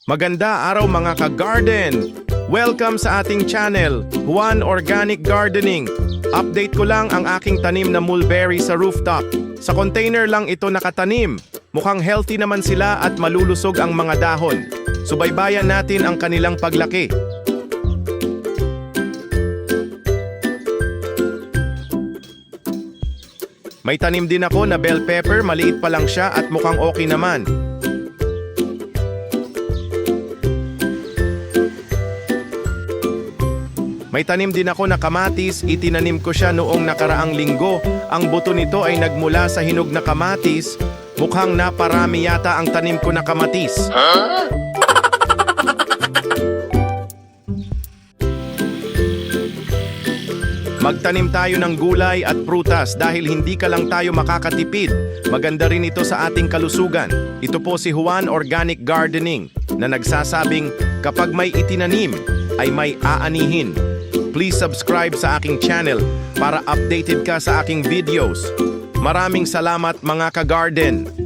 Maganda araw mga ka-garden! Welcome sa ating channel, Juan Organic Gardening. Update ko lang ang aking tanim na mulberry sa rooftop. Sa container lang ito nakatanim. Mukhang healthy naman sila at malulusog ang mga dahon. Subaybayan natin ang kanilang paglaki. May tanim din ako na bell pepper, maliit pa lang siya at mukhang okay naman. May tanim din ako na kamatis, itinanim ko siya noong nakaraang linggo. Ang buto nito ay nagmula sa hinog na kamatis. Mukhang naparami yata ang tanim ko na kamatis. Magtanim tayo ng gulay at prutas dahil hindi ka lang tayo makakatipid. Maganda rin ito sa ating kalusugan. Ito po si Juan Organic Gardening na nagsasabing kapag may itinanim ay may aanihin. Please subscribe sa aking channel para updated ka sa aking videos. Maraming salamat mga ka-garden!